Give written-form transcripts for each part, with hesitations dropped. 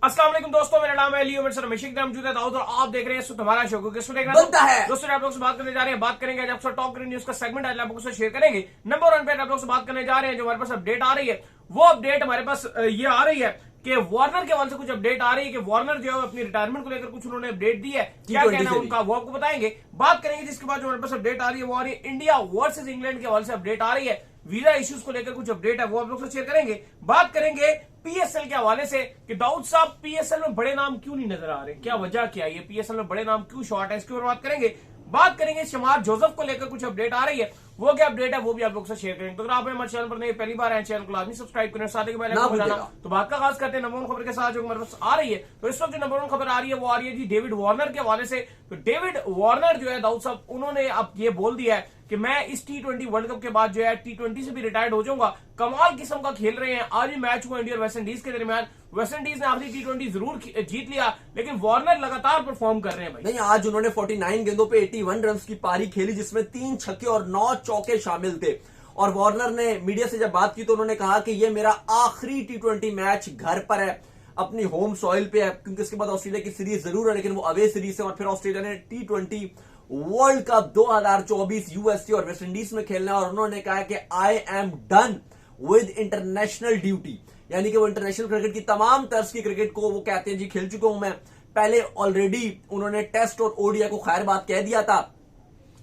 अस्सलाम वालेकुम दोस्तों, मेरा नाम है लियो, मेरे साथ रमेश मौजूद है दाऊद और आप देख रहे हैं हमारा शो को किसको देख रहे हैं दोस्तों। आप लोग से बात करने जा रहे हैं, बात करेंगे आज टॉप न्यूज का सेगमेंट आज आप लोगों से शेयर करेंगे। नंबर 1 पे आप लोग से बात करने जा रहे हैं, जो हमारे पास अपडेट आ रही है वो अपडेट हमारे पास ये आ रही है कि वार्नर के हवाले से कुछ अपडेट आ रही है कि वार्नर जो है अपनी रिटायरमेंट को लेकर कुछ उन्होंने अपडेट दी है। क्या कहना है उनका वो आपको बताएंगे, बात करेंगे। जिसके बाद जो हमारे पास अपडेट आ रही है वो आ रही है इंडिया वर्सेस इंग्लैंड के हवाले से अपडेट आ रही है। वीजा इश्यूज को लेकर कुछ अपडेट है वो आप लोग से शेयर करेंगे। बात करेंगे पीएसएल के हवाले से कि दाऊद साहब पीएसएल में बड़े नाम क्यों नहीं नजर आ रहे, क्या वजह क्या है, ये पीएसएल में बड़े नाम क्यों शॉर्ट है, इसके ऊपर बात करेंगे। बात करेंगे शमार जोसेफ को लेकर कुछ अपडेट आ रही है, वो क्या अपडेट है वो भी आप लोग से शेयर करेंगे। तो अगर आप हमारे चैनल पर नहीं पहली बार आए, चैनल को लाजमी सब्सक्राइब करें, साथ ही बजाना। तो बात का खास करते हैं नंबर 1 खबर के साथ जो हमारे पास आ रही है। तो इस वक्त जो नंबर 1 खबर आ रही है वो आ रही है जी डेविड वार्नर के हवाले से। तो डेविड वार्नर जो है दाऊद साहब उन्होंने अब ये बोल दिया है कि मैं इस T20 वर्ल्ड कप के बाद जो है T20 से भी रिटायर्ड हो जाऊंगा। कमाल किस्म का खेल रहे हैं। आज भी मैच हुआ इंडिया और वेस्ट इंडीज के दरमियान। वेस्ट इंडीज ने आखिरी T20 जरूर जीत लिया, लेकिन वार्नर लगातार परफॉर्म कर रहे हैं भाई। नहीं, आज उन्होंने 49 गेंदों पे 81 रन की पारी खेली, जिसमें 3 छक्के और 9 चौके शामिल थे। और वार्नर ने मीडिया से जब बात की तो उन्होंने कहा कि ये मेरा आखिरी T20 मैच घर पर है, अपनी होम सॉइल पे है, क्योंकि इसके बाद ऑस्ट्रेलिया की सीरीज जरूर है लेकिन वो अवे सीरीज है। और फिर ऑस्ट्रेलिया ने T20 वर्ल्ड कप 2024 यूएसए और वेस्ट इंडीज में खेलना है। और उन्होंने कहा कि I am done with international duty, यानी कि वो इंटरनेशनल क्रिकेट की तमाम तर्ज की क्रिकेट को वो कहते हैं जी खेल चुका हूं मैं। पहले ऑलरेडी उन्होंने टेस्ट और ओडीआई को खैर बात कह दिया था।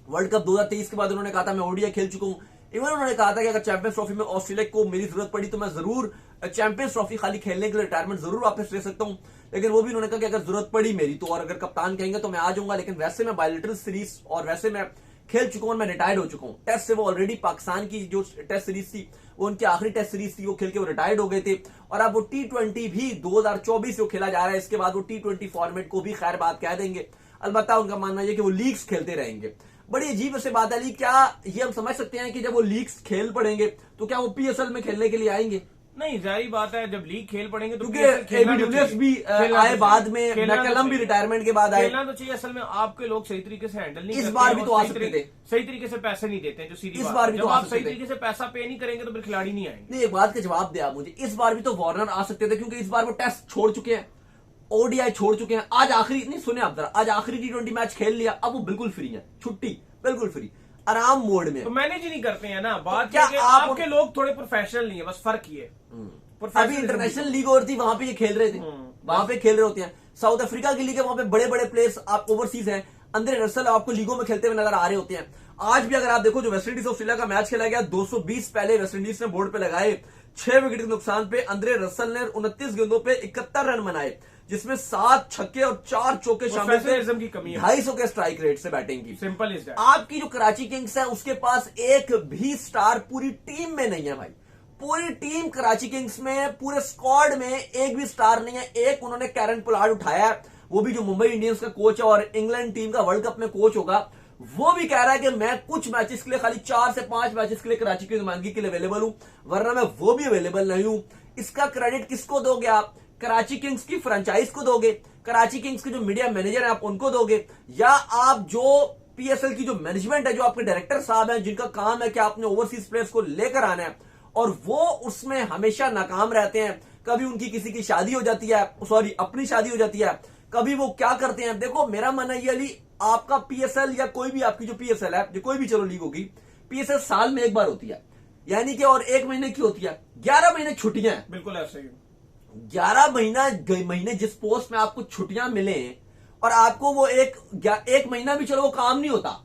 वर्ल्ड कप 2023 के बाद उन्होंने कहा था मैं ओडीआई खेल चुका हूं। इवन उन्होंने कहा था कि अगर चैंपियंस ट्रॉफी में ऑस्ट्रेलिया को मेरी जरूरत पड़ी तो मैं जरूर चैंपियंस ट्रॉफी खाली खेलने के लिए रिटायरमेंट जरूर वापस ले सकता हूं। लेकिन वो भी उन्होंने कहा कि अगर जरूरत पड़ी मेरी तो, और अगर कप्तान कहेंगे तो मैं आ जाऊंगा। लेकिन वैसे मैं बायलैटरल सीरीज और वैसे मैं खेल चुका हूं, मैं रिटायर्ड हो चुका हूं। टेस्ट से वो ऑलरेडी पाकिस्तान की जो टेस्ट सीरीज थी वो उनकी आखिरी टेस्ट सीरीज थी, वो खेल के वो रिटायर्ड हो गए थे। और अब वो T20 भी 2024 से खेला जा रहा है। इसके बाद वो T20 फॉर्मेट को भी खैर बात कह देंगे। अलबत्ता उनका मानना यह कि वो लीग्स खेलते रहेंगे। बड़ी अजीब से बात अली, क्या ये हम समझ सकते हैं कि जब वो लीग्स खेल पड़ेंगे तो क्या वो पीएसएल में खेलने के लिए आएंगे? नहीं, जारी बात है जब लीग खेल पड़ेंगे तो क्योंकि भी आए बाद में, मैकलम भी रिटायरमेंट के बाद आए। खेलना तो चाहिए। असल में आपके लोग सही तरीके से हैंडल नहीं इस बार भी तो आ सकते थे, सही तरीके से पैसे नहीं देते हैं जो सीधी इस बार भी जब तो आप सही तरीके से पैसा पे नहीं करेंगे तो फिर खिलाड़ी नहीं आएंगे। नहीं, एक बात का जवाब दे आप मुझे, इस बार भी तो वार्नर आ सकते थे, क्योंकि इस बार वो टेस्ट छोड़ चुके हैं, ओडीआई छोड़ चुके हैं। आज आखिरी, नहीं सुने आप जरा, आज आखिरी T20 मैच खेल लिया, अब वो बिल्कुल फ्री है, छुट्टी बिल्कुल फ्री, आराम मोड में। तो मैनेज ही नहीं करते हैं ना। बात तो क्या आपके लोग थोड़े प्रोफेशनल नहीं है, बस फर्क ही है। अभी इंटरनेशनल लीग और थी, वहां पे ये खेल रहे थे, वहां पे खेल रहे होते हैं। साउथ अफ्रीका की लीग है, वहां पे बड़े बड़े प्लेयर्स आप ओवरसीज हैं, अंद्रे रसल आपको लीगों में खेलते हुए नजर आ रहे होते हैं। आज भी अगर आप देखो जो वेस्ट इंडीज ऑस्ट्रेलिया का मैच खेला गया, 220 पहले वेस्ट इंडीज ने बोर्ड पे लगाए, 6 विकेट के नुकसान पे अंद्रे रसल ने 29 गेंदों पे 71 रन बनाए, जिसमें 7 छक्के और 4 चौके शामिल थे। 250 के स्ट्राइक रेट से बैटिंग की। Simple is that. आपकी जो कराची किंग्स है उसके पास एक भी स्टार पूरी टीम में नहीं है भाई। पूरी टीम कराची किंग्स में, पूरे स्क्वाड में एक भी स्टार नहीं है। एक उन्होंने कैरन पोलार्ड उठाया है, वो भी जो मुंबई इंडियंस का कोच है और इंग्लैंड टीम का वर्ल्ड कप में कोच होगा, वो भी कह रहा है कि मैं कुछ मैचेस के लिए, खाली 4 से 5 मैचेस के लिए कराची की नुमाइंदगी के लिए अवेलेबल हूं, वरना मैं वो भी अवेलेबल नहीं हूं। इसका क्रेडिट किसको दोगे आप? कराची किंग्स की फ्रेंचाइज को दोगे, कराची किंग्स के जो मीडिया मैनेजर है आप उनको दोगे, या आप जो पीएसएल की जो मैनेजमेंट है, जो आपके डायरेक्टर साहब हैं जिनका काम है कि आपने ओवरसीज प्लेयर्स को लेकर आना है, और वो उसमें हमेशा नाकाम रहते हैं। कभी उनकी किसी की शादी हो जाती है, सॉरी अपनी शादी हो जाती है, कभी वो क्या करते हैं। देखो मेरा मानना ये अली, आपका पीएसएल या कोई भी आपकी जो पीएसएल है, जो कोई भी चलो लीग होगी, पीएसएल साल में एक बार होती है, यानी कि और 1 महीने की होती है, 11 महीने छुट्टियां हैं। बिल्कुल ऐसे ही 11 महीने जिस पोस्ट में आपको छुट्टियां मिले और आपको वो एक महीना भी चलो वो काम नहीं होता,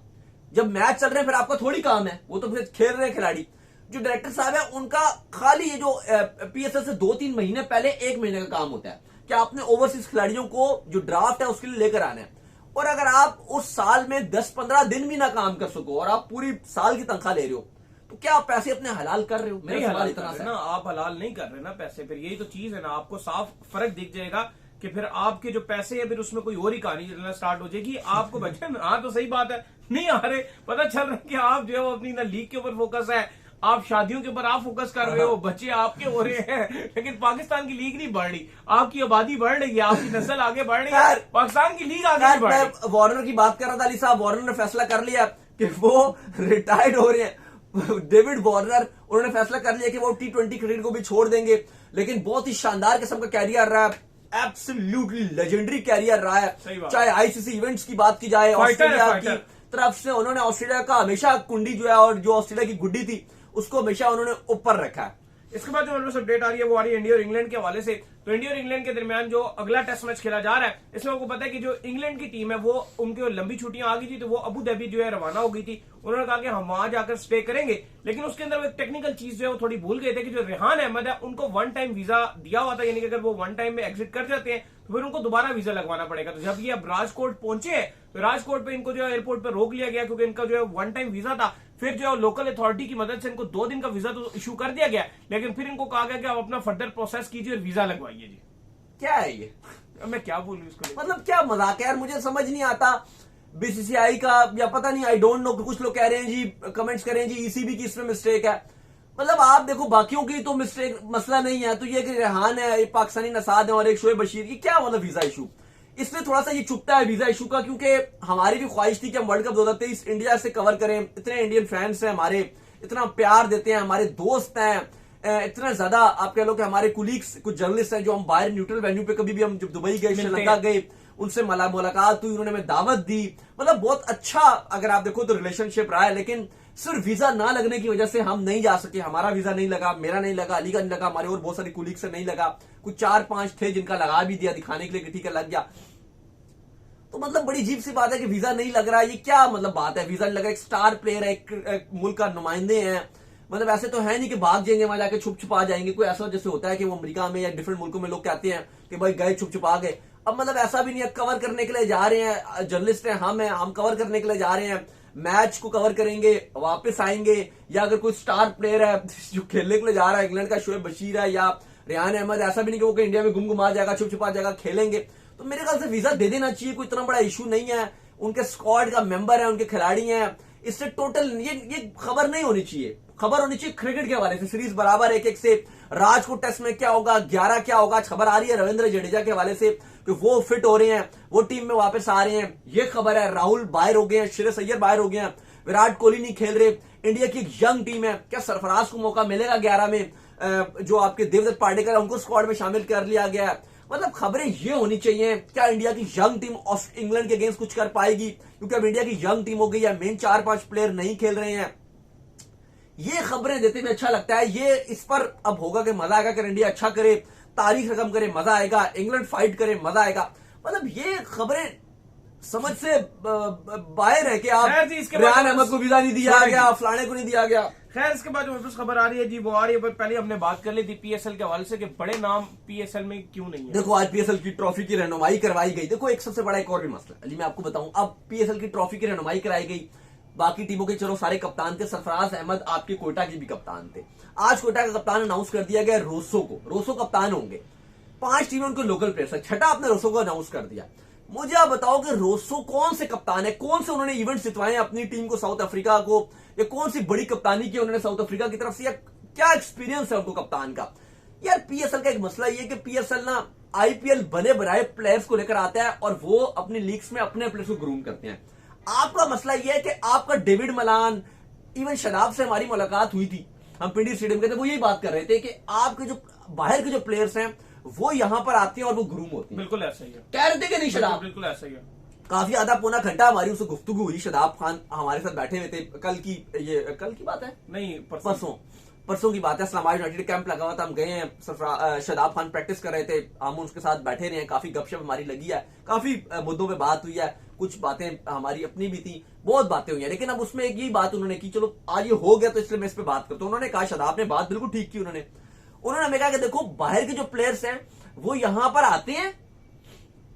जब मैच चल रहे हैं फिर आपका थोड़ी काम है, वो तो फिर खेल रहे हैं खिलाड़ी। जो डायरेक्टर साहब है उनका खाली ये जो पीएसएल से 2-3 महीने पहले 1 महीने का काम होता है कि आपने ओवरसीज खिलाड़ियों को जो ड्राफ्ट है उसके लिए लेकर आना है। और अगर आप उस साल में 10-15 दिन भी ना काम कर सको और आप पूरी साल की तनख्वाह ले रहे हो, तो क्या आप पैसे अपने हलाल कर रहे हो? मेरा सवाल इतना है ना, आप हलाल नहीं कर रहे ना पैसे। फिर यही तो चीज है ना, आपको साफ फर्क दिख जाएगा कि फिर आपके जो पैसे है फिर उसमें कोई और ही कहानी चलना स्टार्ट हो जाएगी। आपको बचन हाँ तो सही बात है, नहीं आ रहे, पता चल रहा है कि आप जो है वो अपनी ना लीग के ऊपर फोकस है, आप शादियों के ऊपर आप फोकस कर रहे हो, बच्चे आपके हो रहे हैं, लेकिन पाकिस्तान की लीग नहीं बढ़ रही। आपकी आबादी बढ़ रही है, आपकी नस्ल आगे बढ़ रही है, पाकिस्तान की लीग आगे बढ़ रही है। वार्नर की बात कर रहा था अली साहब, वार्नर ने फैसला कर लिया कि वो रिटायर्ड हो रहे हैं। डेविड वार्नर, उन्होंने फैसला कर लिया कि वो T20 क्रिकेट को भी छोड़ देंगे, लेकिन बहुत ही शानदार किस्म का कैरियर रहा है। एब्सोल्युटली लेजेंडरी कैरियर रहा सही है। बात। चाहे आईसीसी इवेंट्स की बात की जाए, ऑस्ट्रेलिया की तरफ से उन्होंने ऑस्ट्रेलिया का हमेशा कुंडी जो है और जो ऑस्ट्रेलिया की गुड्डी थी उसको हमेशा उन्होंने ऊपर रखा है। इसके बाद जो मेरे पास अपडेट आ रही है वो आ रही है इंडिया और इंग्लैंड के हवाले से। तो इंडिया और इंग्लैंड के दरमियान जो अगला टेस्ट मैच खेला जा रहा है, इसमें आपको पता है कि जो इंग्लैंड की टीम है वो उनकी लंबी छुट्टियां आ गई थी, तो वो अबू धाबी जो है रवाना हो गई थी। उन्होंने कहा कि हम वहां जाकर स्टे करेंगे, लेकिन उसके अंदर वो एक टेक्निकल चीज जो है वो थोड़ी भूल गए थे कि जो रेहान अहमद है उनको वन टाइम वीजा दिया हुआ था, यानी कि अगर वो वन टाइम में एग्जिट कर जाते हैं तो फिर उनको दोबारा वीजा लगवाना पड़ेगा। तो जब ये अब राजकोट पहुंचे हैं तो राजकोट पे इनको जो है एयरपोर्ट पे रोक लिया गया, क्योंकि इनका जो है वन टाइम वीजा था। फिर जो है लोकल अथॉरिटी की मदद से इनको 2 दिन का वीजा तो इशू कर दिया गया, लेकिन फिर इनको कहा गया कि आप अपना फर्दर प्रोसेस कीजिए और वीजा लगवाइए जी। क्या है ये? अब मैं क्या बोलूं इसको, मतलब क्या मजाक है यार, मुझे समझ नहीं आता बीसीसीआई का, या पता नहीं, आई डोंट नो। कुछ लोग कह रहे हैं जी, कमेंट्स कर रहे हैं जी ईसीबी की इसमें मिस्टेक है। मतलब आप देखो, बाकियों की तो मिस्टेक मसला नहीं है, तो ये कि रेहान है, एक पाकिस्तानी नसाद है और एक शोएब बशीर की क्या मतलब वीजा इशू, इसलिए थोड़ा सा ये चुपता है वीजा इशू का। क्योंकि हमारी भी ख्वाहिश थी कि हम वर्ल्ड कप 2023 इंडिया से कवर करें। इतने इंडियन फैंस हैं हमारे, इतना प्यार देते हैं, हमारे दोस्त हैं, इतना ज्यादा आप कह लो कि हमारे कुलीग्स कुछ जर्नलिस्ट हैं जो हम बाहर न्यूट्रल वेन्यू पे कभी भी हम जब दुबई गए, श्रीलंका गए, उनसे मुलाकात हुई, उन्होंने हमें दावत दी। मतलब बहुत अच्छा अगर आप देखो तो रिलेशनशिप रहा है। लेकिन सिर्फ वीजा ना लगने की वजह से हम नहीं जा सके। हमारा वीजा नहीं लगा, मेरा नहीं लगा, अली का नहीं लगा, हमारे और बहुत सारे कुलीग से नहीं लगा। कुछ 4-5 थे जिनका लगा भी दिया दिखाने के लिए कि ठीक है लग गया। तो मतलब बड़ी अजीब सी बात है कि वीजा नहीं लग रहा है। ये क्या मतलब बात है, वीजा नहीं लग रहा? एक स्टार प्लेयर है, एक मुल्क का नुमाइंदे हैं। मतलब ऐसे तो है नहीं कि भाग जाएंगे वहां जाके छुप छुपा जाएंगे। कोई ऐसा जैसे होता है कि वो अमेरिका में या डिफरेंट मुल्कों में लोग कहते हैं कि भाई गए छुप छुपा गए। अब मतलब ऐसा भी नहीं है, कवर करने के लिए जा रहे हैं, जर्नलिस्ट हैं, हम कवर करने के लिए जा रहे हैं, मैच को कवर करेंगे, वापस आएंगे। या अगर कोई स्टार प्लेयर है जो खेलने के लिए जा रहा है, इंग्लैंड का शोएब बशीर है या रेहान अहमद, ऐसा भी नहीं कि वो इंडिया में गुमगुमा जाएगा, छुप छुपा जाएगा, खेलेंगे। तो मेरे ख्याल से वीजा दे देना चाहिए, कोई इतना बड़ा इशू नहीं है। उनके स्क्वाड का मेंबर है, उनके खिलाड़ी हैं, इससे टोटल ये खबर नहीं होनी चाहिए। खबर होनी चाहिए क्रिकेट के हवाले से, सीरीज बराबर 1-1 से। राजकोट टेस्ट में क्या होगा, 11 क्या होगा, खबर आ रही है रविंद्र जडेजा के हवाले से कि वो फिट हो रहे हैं, वो टीम में वापस आ रहे हैं, ये खबर है। राहुल बाहर हो गए हैं, श्रेयस अय्यर बाहर हो गए हैं, विराट कोहली नहीं खेल रहे। इंडिया की एक यंग टीम है, क्या सरफराज को मौका मिलेगा 11 में? जो आपके देवदत्त पार्डेकर उनको स्क्वाड में शामिल कर लिया गया है। मतलब खबरें ये होनी चाहिए, क्या इंडिया की यंग टीम इंग्लैंड के अगेंस्ट कुछ कर पाएगी? क्योंकि अब इंडिया की यंग टीम हो गई है, मेन 4-5 प्लेयर नहीं खेल रहे हैं। ये खबरें देते हुए अच्छा लगता है। ये इस पर अब होगा कि मजा आएगा कि इंडिया अच्छा करे, तारीख रकम करे, मजा आएगा, इंग्लैंड फाइट करे, मजा आएगा। मतलब ये खबरें समझ से बाहर है कि आप रेहान अहमद को वीजा नहीं दिया गया, फलाने को नहीं दिया गया। खैर इसके बाद जो खबर आ रही है जी वो आ रही है, पर पहले हमने बात कर ली थी पीएसएल के हवाले से कि बड़े नाम पीएसएल में क्यों नहीं है। देखो आज पीएसएल की ट्रॉफी की रहनुमाई करवाई गई। देखो एक सबसे बड़ा एक और भी मसला अली मैं आपको बताऊं, अब पीएसएल की ट्रॉफी की रहनुमाई कराई गई। बाकी टीमों के चलो सारे कप्तान थे, सरफराज अहमद आपके कोयटा के भी कप्तान थे। आज कोयटा का कप्तान अनाउंस कर दिया गया रोसो को, रोसो कप्तान होंगे। 5 टीमें उनके लोकल प्लेयर्स है, छठा आपने रोसो को अनाउंस कर दिया। मुझे आप बताओ कि रोसो कौन से कप्तान है, कौन से उन्होंने इवेंट जितवाए अपनी टीम को, साउथ अफ्रीका को, या कौन सी बड़ी कप्तानी की उन्होंने साउथ अफ्रीका की तरफ से, या क्या एक्सपीरियंस है उनको कप्तान का? यार पीएसएल का एक मसला ये कि पीएसएल ना आईपीएल बने बनाए प्लेयर्स को लेकर आता है और वो अपनी लीग्स में अपने प्लेयर्स को ग्रूम करते हैं। आपका मसला यह है कि आपका डेविड मलान, इवन शदाब से हमारी मुलाकात हुई थी, हम पिंडी स्टेडियम के थे, वो यही बात कर रहे थे कि आपके जो बाहर के जो प्लेयर्स हैं वो यहां पर आते हैं और वो ग्रूम होते हैं। बिल्कुल ऐसा ही है, कह रहे थे कि नहीं शदाब? बिल्कुल ऐसा ही है। काफी आधा पौना घंटा हमारी उससे गुफ्तगू हुई। शदाब खान हमारे साथ बैठे हुए थे। कल की बात है, नहीं परसों की बात है। इस्लामाबाद यूनाइटेड कैंप लगा हुआ था, हम गए हैं, शदाब खान प्रैक्टिस कर रहे थे, हम उसके साथ बैठे रहे हैं, काफी गपशप हमारी लगी है, काफी मुद्दों पे बात हुई है, कुछ बातें हमारी अपनी भी थी, बहुत बातें हुई हैं। लेकिन अब उसमें एक ही बात उन्होंने की, चलो आज ये हो गया तो इसलिए मैं इस पर बात करता हूं। उन्होंने कहा, शदाब ने बात बिल्कुल ठीक की, उन्होंने हमें कहा कि देखो बाहर के जो प्लेयर्स हैं वो यहां पर आते हैं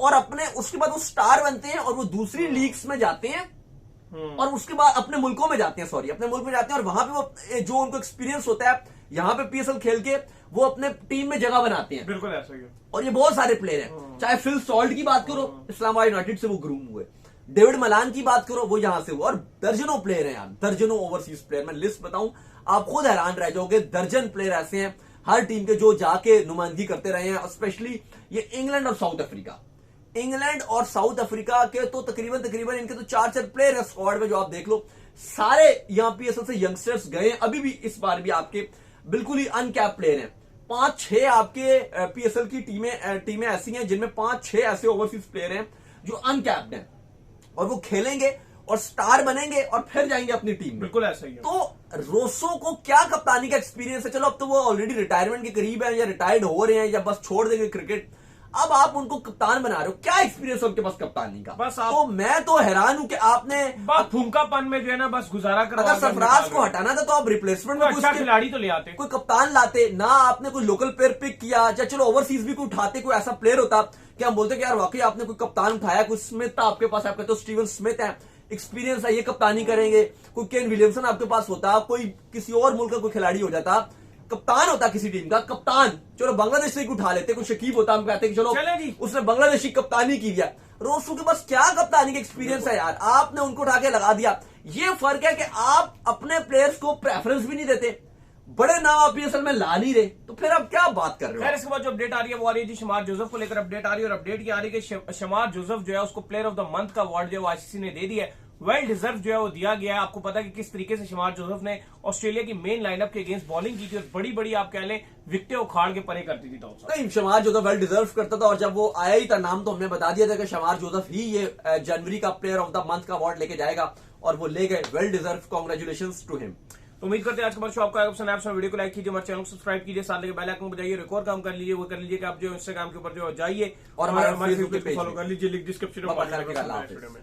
और अपने उसके बाद वो स्टार बनते हैं और वो दूसरी लीग्स में जाते हैं और उसके बाद अपने मुल्कों में जाते हैं, अपने मुल्क में जाते हैं और वहां पे वो जो उनको एक्सपीरियंस होता है यहां पे पीएसएल खेल के वो अपने टीम में जगह बनाते हैं। बिल्कुल ऐसा ही है। और ये बहुत सारे प्लेयर हैं, चाहे फिल सॉल्ट की बात करो, इस्लामाबाद यूनाइटेड से वो ग्रूम हुए, डेविड मलान की बात करो वो यहां से हुआ, और दर्जनों प्लेयर हैं यार, दर्जनों ओवरसीज प्लेयर। मैं लिस्ट बताऊं आप खुद हैरान रह जाओगे, दर्जन प्लेयर ऐसे हैं हर टीम के जो जाके नुमाइंदगी करते रहे हैं। स्पेशली ये इंग्लैंड और साउथ अफ्रीका, इंग्लैंड और साउथ अफ्रीका के तो तकरीबन इनके तो 4 प्लेयर है स्क्वाड में, जो आप देख लो सारे यहां पीएसएल से यंगस्टर्स गए। अभी भी इस बार भी आपके बिल्कुल ही अनकैप प्लेयर हैं। 5-6 आपके पीएसएल की टीमें ऐसी हैं जिनमें 5-6 ऐसे ओवरसीज प्लेयर हैं जो अनकैप्ड हैं और वो खेलेंगे और स्टार बनेंगे और फिर जाएंगे अपनी टीम में। बिल्कुल ऐसा ही है। तो रोसो को क्या कप्तानी का एक्सपीरियंस है? चलो अब तो वो ऑलरेडी रिटायरमेंट के करीब है या रिटायर्ड हो रहे हैं या बस छोड़ देंगे क्रिकेट, अब आप उनको कप्तान बना रहे हो, क्या एक्सपीरियंस है उनके पास कप्तानी का? बस आप तो मैं तो हैरान हूं कि आपने बस फूंकापन में जो है ना बस गुजारा करो। अगर सरफराज को हटाना था तो आप रिप्लेसमेंट में अच्छा खिलाड़ी तो ले आते, कोई कप्तान लाते ना, आपने कोई लोकल प्लेयर पिक किया, या चलो ओवरसीज भी कोई उठाते, कोई ऐसा प्लेयर होता कि हम बोलते कि यार वाकई आपने कोई कप्तान उठाया, कोई स्मिथ था आपके पास, आपके तो स्टीवन स्मिथ है, एक्सपीरियंस है, ये कप्तानी करेंगे, कोई केन विलियमसन आपके पास होता, कोई किसी और मुल्क का कोई खिलाड़ी हो जाता, कप्तान होता किसी टीम का, कप्तान चलो बांग्लादेश से उठा लेते, कोई शकीब होता, हम कहते कि चलो उसने बांग्लादेशी कप्तानी की है। रोसू के पास क्या कप्तानी का एक्सपीरियंस है यार, आपने उनको उठा के लगा दिया। ये फर्क है कि आप अपने प्लेयर्स को प्रेफरेंस भी नहीं देते, बड़े नाम आप पीएसएल में ला नहीं रहे, तो फिर आप क्या बात कर रहे हो? खैर इसके बाद जो अपडेट आ रही है वो आ रही है जी शमार जोसेफ को लेकर अपडेट आ रही है, और अपडेट क्या आ रही है कि शमार जोसेफ जो है उसको प्लेयर ऑफ द मंथ का अवार्ड जो है आईसीसी ने दे दिया है, वेल डिजर्व जो है वो दिया गया है। आपको पता है कि किस तरीके से शमार जोसेफ ने ऑस्ट्रेलिया की मेन लाइनअप के अगेंस्ट बॉलिंग की थी और बड़ी बड़ी आप कह लें विकेटें उखाड़ के परे करती थी। नहीं, शमार जोसेफ वेल डिजर्व करता था, और जब वो आया ही था नाम तो हमने बता दिया था कि शमार जोसेफ ही ये जनवरी का प्लेयर ऑफ द मंथ का अवार्ड लेके जाएगा, और वो ले गए। Well deserve, congratulations to him. तो उम्मीद करते हैं आज का हमारा शो आपको आएगा पसंद। आप वीडियो को लाइक कीजिए, हमारे चैनल को सब्सक्राइब कीजिए, साथ लेके बेल आइकन को बजाइए, एक और काम कर लीजिए, वो कर लीजिए कि आप जो इंस्टाग्राम के ऊपर जो जाइए और हमारे फेसबुक पे फॉलो कर लीजिए, लिंक डिस्क्रिप्शन में।